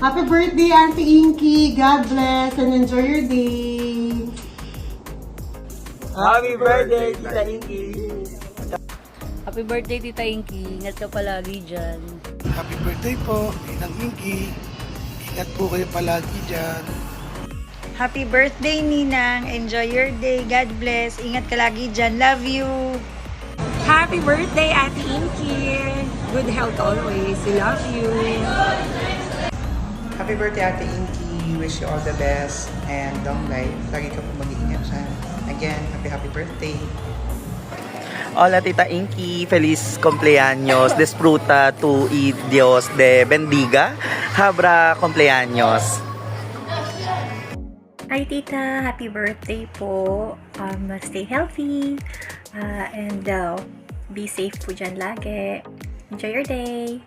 Happy birthday, Auntie Inky. God bless and enjoy your day. Happy birthday, Tita Inky! Happy birthday, Tita Inky. Ingat ka palagi dyan. Happy birthday po, Ninang Inky. Ingat po kayo palagi dyan. Happy birthday, Ninang. Enjoy your day. God bless. Ingat ka lagi dyan. Love you. Happy birthday, Ate Inky. Good health always. We love you. Happy birthday, Ate Inky. Wish you all the best and long life. Lagi ka po mag-iingat dyan. Again, happy birthday. Hola Tita Inky, feliz cumpleaños, disfruta tu y Dios de bendiga. Habra cumpleaños. Hi Tita, happy birthday po. Stay healthy and be safe po dyan lagi. Enjoy your day.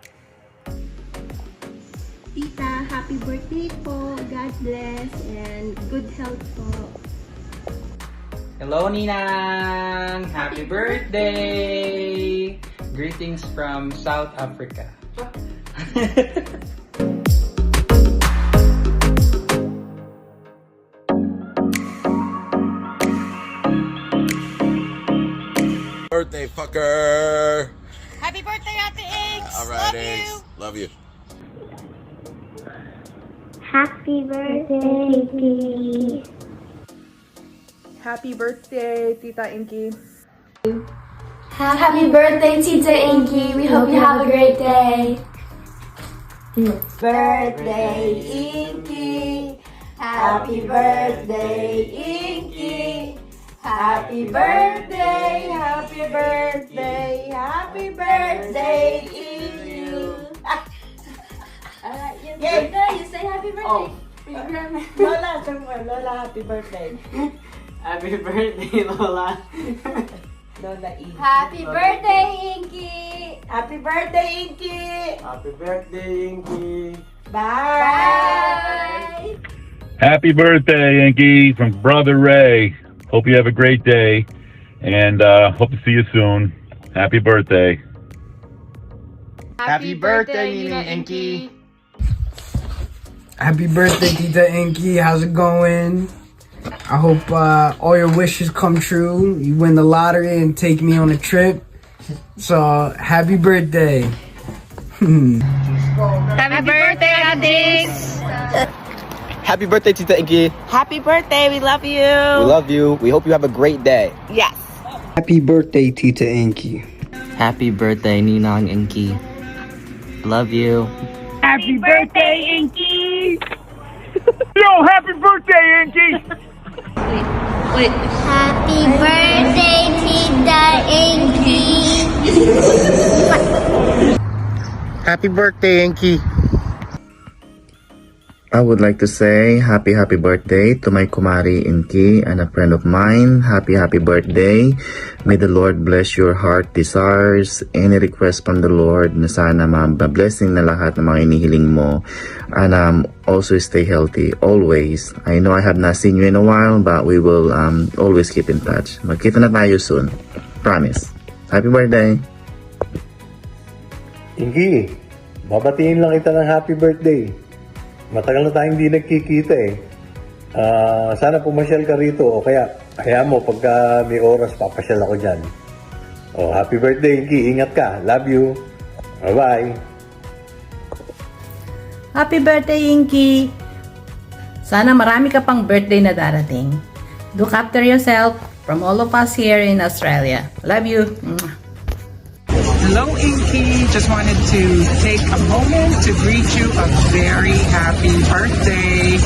Tita, happy birthday po. God bless and good health po. Hello, Ninang! Happy birthday! Greetings from South Africa. Birthday, fucker! Happy birthday, Ate Eggs. All right, Eggs. Love you. Happy birthday, Inky. Happy birthday, Tita Inky. Happy birthday, Tita Inky. We hope you have a great day. Birthday, Inky. Happy birthday, Inky. Happy birthday, happy birthday, happy birthday to you. You say happy birthday. Oh. Lola, happy birthday. Happy birthday, Lola. Lola Inky. Happy birthday, Inky. Happy birthday, Inky. Happy birthday, Inky. Bye. Happy birthday, Inky, from Brother Ray. Hope you have a great day, and hope to see you soon. Happy birthday. Happy birthday, Nina Inky. Happy birthday, Tita Inky. How's it going? I hope all your wishes come true. You win the lottery and take me on a trip. So, happy birthday. Happy birthday, Ate Eggs. Happy birthday, Tita Inky. Happy birthday. We love you. We love you. We hope you have a great day. Yes. Happy birthday, Tita Inky. Happy birthday, Ninang Inky. Love you. Happy birthday, Inky. Yo, happy birthday, Inky! Happy birthday, Tita Inky. Happy birthday, Inky. I would like to say happy birthday to my kumari Inky and a friend of mine. Happy birthday. May the Lord bless your heart desires. Any request from the Lord na sana ma-blessing na lahat ng mga inihiling mo. And also stay healthy always. I know I have not seen you in a while, but we will always keep in touch. Magkita na tayo soon. Promise. Happy birthday. Inky, babatiin lang kita ng happy birthday. Matagal na tayong hindi nagkikita eh. Sana pumasyal ka rito o kaya mo pagka may oras papasyal ako dyan. Happy birthday, Inky. Ingat ka. Love you. Bye-bye. Happy birthday, Inky! Sana marami ka pang birthday na darating. Look after yourself from all of us here in Australia. Love you! Hello, Inky. Just wanted to take a moment to greet you a very happy birthday.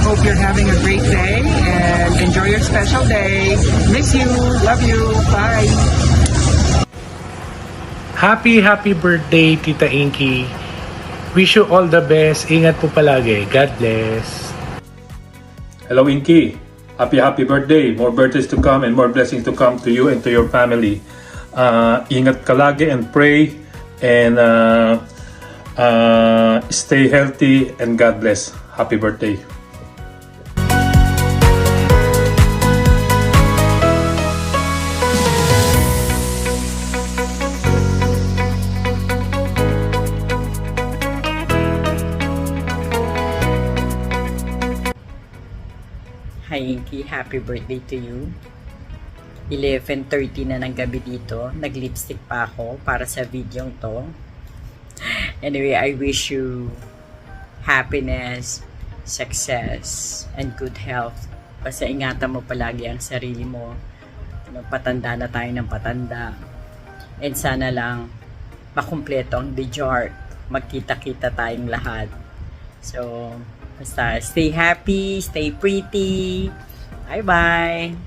Hope you're having a great day and enjoy your special day. Miss you. Love you. Bye. Happy birthday, Tita Inky. Wish you all the best. Ingat po palagi. God bless. Hello, Inky. Happy birthday. More birthdays to come and more blessings to come to you and to your family. Ingat ka lagi and pray and stay healthy and God bless. Happy birthday. happy birthday to you. 11:30 na ng gabi dito. Nag-lipstick pa ako para sa video to. Anyway, I wish you happiness, success, and good health. Basta ingatan mo palagi ang sarili mo. Patanda na tayo ng patanda. And sana lang makumpleto ang DJART. Magkita-kita tayong lahat. So, basta stay happy, stay pretty. Bye-bye!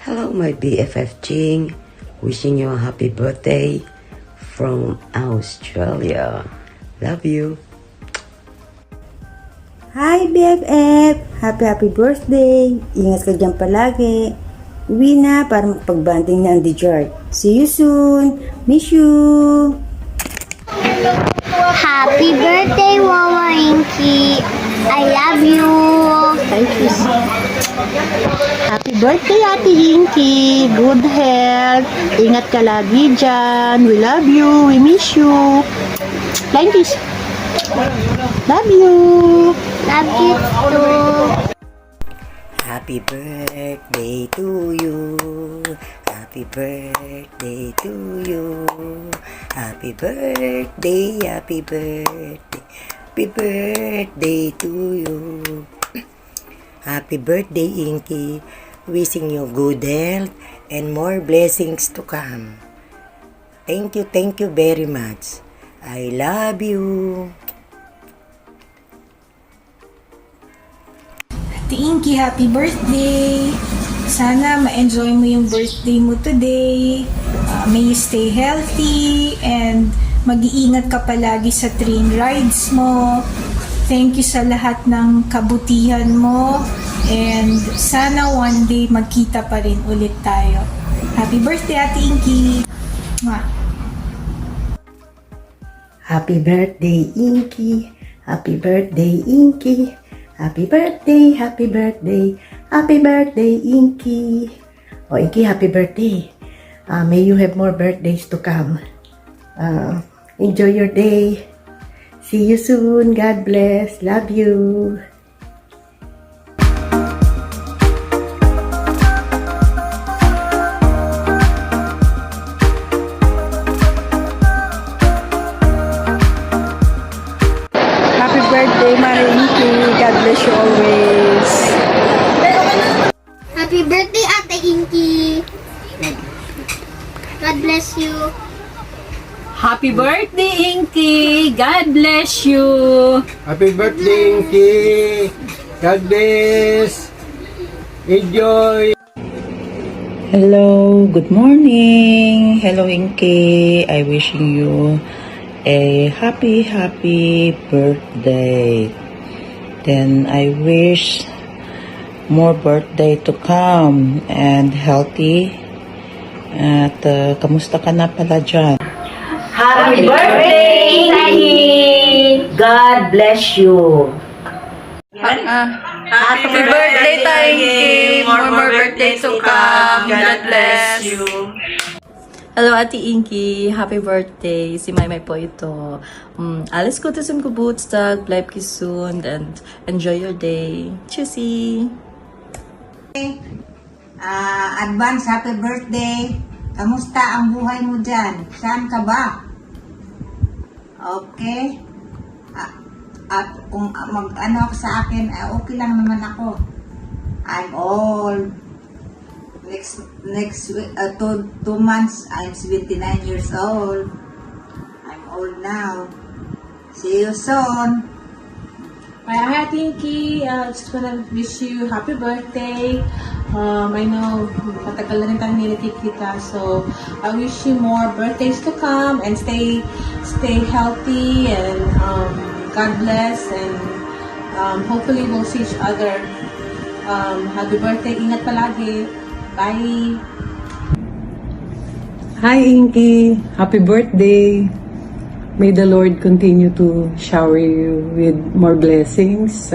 Hello, my BFF Jing. Wishing you a happy birthday from Australia. Love you. Hi BFF! Happy birthday! Ingat ka dyan palagi. Uwi na para magpagbanding na ang DJART. See you soon! Miss you! Happy birthday, Wawa Inky! I love you! Thank you. Happy birthday, Ate Inky. Good health. Ingat ka lagi dyan. We love you. We miss you. Thank you. Love you. Love you too. Happy birthday to you. Happy birthday to you. Happy birthday, happy birthday. Happy birthday to you. Happy birthday, Inky. Wishing you good health and more blessings to come. Thank you very much. I love you. Ate Inky, happy birthday! Sana ma-enjoy mo yung birthday mo today. May you stay healthy and mag-iingat ka palagi sa train rides mo. Thank you sa lahat ng kabutihan mo and sana one day magkita pa rin ulit tayo. Happy birthday, Ate Inky! Mwah. Happy birthday, Inky. Happy birthday, Inky. Happy birthday, happy birthday. Happy birthday, Inky. Oh, Inky, happy birthday. May you have more birthdays to come. Enjoy your day. See you soon. God bless. Love you. Happy birthday, Mari Inky. God bless you always. Happy birthday, Ate Inky. God bless you. Happy birthday, Inky! God bless you! Happy birthday, Inky. God bless. Enjoy. Hello, good morning! Hello, Inky! I wishing you a happy birthday. Then I wish more birthday to come and healthy. At kamusta ka na pala dyan? Happy birthday, Inky! God bless you. Happy birthday, Inky! More birthdays to come. God bless you. Hello, Ate Inky. Happy birthday. Si Maymay po ito. Alles Gute zum Geburtstag. Bleib gesund and enjoy your day. Tschüssi. Advance happy birthday. Kamusta ang buhay mo dyan? Saan ka ba? Okay? At kung mag-ano sa akin, okay lang naman ako. I'm old. Next week, 2 months, I'm 79 years old. I'm old now. See you soon. Hi, Inky. Just wanna wish you happy birthday. I know matagal na rin tayo nakikita, so I wish you more birthdays to come and stay healthy and God bless and hopefully we'll see each other. Happy birthday. Ingat palagi. Bye. Hi, Inky. Happy birthday. May the Lord continue to shower you with more blessings,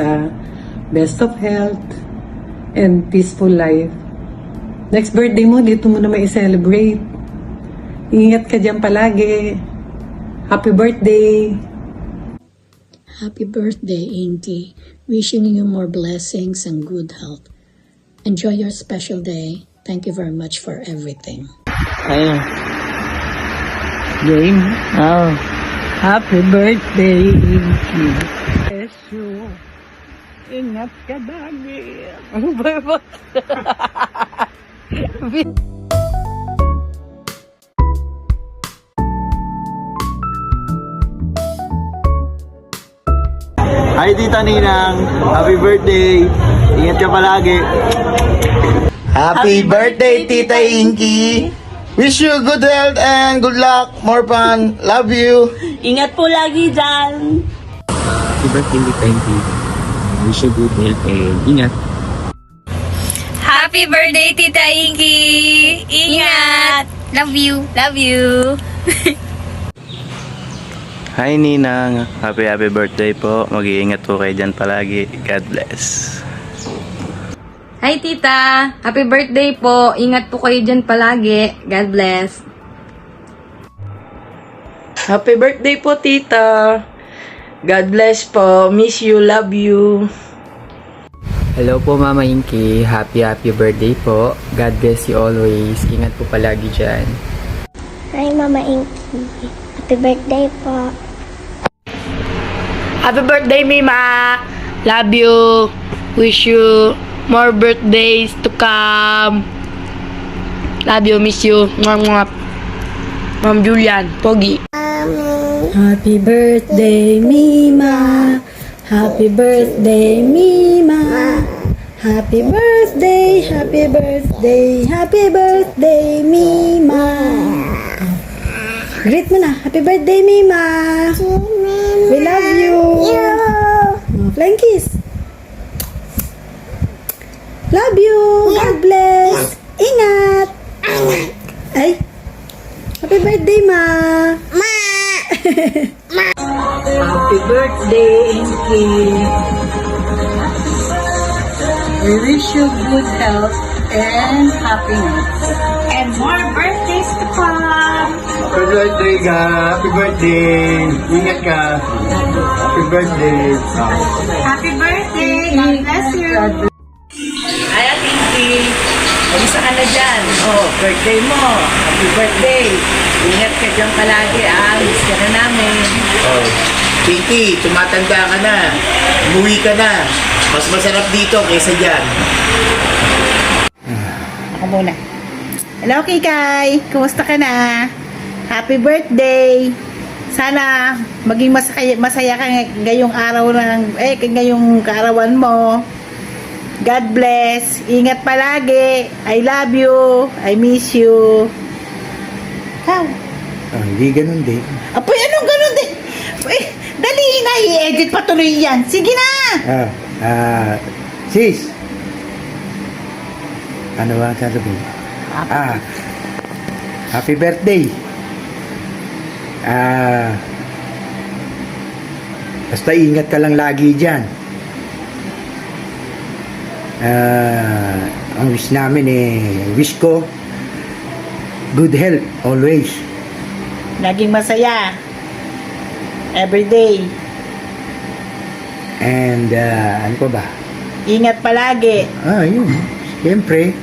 best of health, and peaceful life. Next birthday mo, dito mo na may celebrate. Ingat ka dyan palagi. Happy birthday! Happy birthday, Inky. Wishing you more blessings and good health. Enjoy your special day. Thank you very much for everything. Ayun. Game. Oh. Happy birthday, Inky. Bless you. Ingat ka lagi. Ano ba? Hi Tita Ninang, happy birthday. Ingat ka palagi. Happy birthday Tita Inky. Wish you good health and good luck, more fun. Love you. Ingat po lagi dyan. Happy birthday Tita Inky. Wish you good health and ingat. Happy birthday, Tita Inky! Ingat! Love you! Love you! Hi Ninang, happy birthday po. Mag-iingat po kayo dyan palagi. God bless. Hi, Tita! Happy birthday po! Ingat po kayo dyan palagi. God bless! Happy birthday po, Tita. God bless po. Miss you, love you. Hello po Mama Inky, happy birthday po. God bless you always. Ingat po palagi dyan. Hi, Mama Inky. Happy birthday po. Happy birthday, Mima. Love you. Wish you more birthdays to come. Love you, miss you. Mwah, mwah. Ma'am Julian, Pogi. Happy birthday, Mima. Happy birthday, Mima. Happy birthday, happy birthday, happy birthday, Mima. Greet mo na. Happy birthday, Mima. We love you. Flying kiss. Love you. God bless. Ingat. Ay. Happy birthday, Ma. Happy birthday, Inky. We wish you good health and happiness. And more birthdays to come. Happy birthday ka. Happy birthday. Ingat ka. Happy birthday. Happy birthday. God bless you. Ay, Inky. Kamusta ka na dyan? Oh, birthday mo. Happy birthday. Ingat ka dyan palagi, Miss ka na namin. Oh, Pinky, tumatanda ka na. Umuwi ka na. Mas masarap dito kaysa dyan. Ako muna. Hello, Kikay. Kumusta ka na? Happy birthday. Sana maging masaya ka ngayong araw ngayong kaarawan mo. God bless. Ingat palagi. I love you. I miss you. How? Hindi ganun din. Apoy, anong ganun din? Dali na, i-edit pa tuloy yan. Sige na! Sis. Ano ba ang sasabihin? Happy birthday. Basta ingat ka lang lagi dyan. Ang wish namin wish ko good health always. Laging masaya. Every day. And ano pa ba? Ingat palagi. Yun. Siyempre,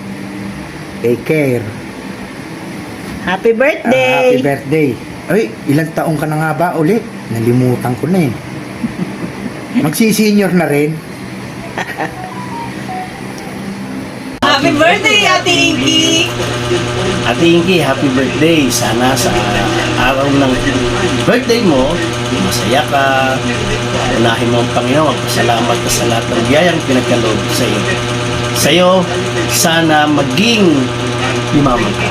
take care. Happy birthday. Happy birthday. Ay, ilang taong ka na nga ba ulit? Nalimutan ko na Magsi-senior na rin. Happy birthday, Ate Inky! Ate Inky, happy birthday. Sana sa araw ng birthday mo, masaya ka. Unahin mo ang Panginoon. Magpasalamat ka sa lahat ng biyayang pinagkaloob sa iyo. Sa iyo, sana maging yumaman ka.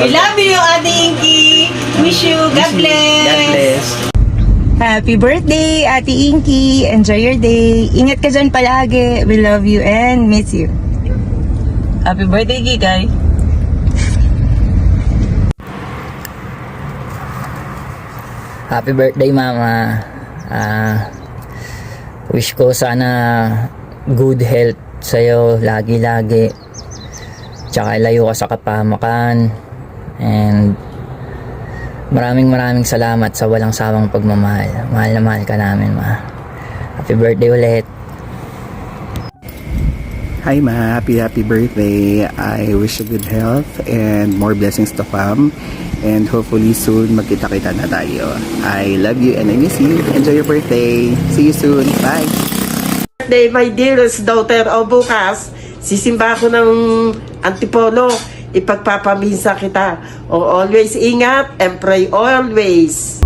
We love you, Ate Inky. Wish you God bless. God bless. Happy birthday, Ate Inky. Enjoy your day. Ingat ka dyan palagi. We love you and miss you. Happy birthday, Kikay. Happy birthday Mama. Wish ko sana good health sa'yo lagi-lagi. Tsaka layo ka sa kapahamakan. And Maraming salamat sa walang sawang pagmamahal. Mahal na mahal ka namin, ma. Happy birthday ulit. Hi ma, happy birthday. I wish you good health and more blessings to come. And hopefully soon magkita-kita na tayo. I love you and I miss you. Enjoy your birthday. See you soon. Bye. Birthday, my dearest daughter. O bukas, sisimba ako ng Antipolo. Ipagpapamisa kita. O always ingat and pray always.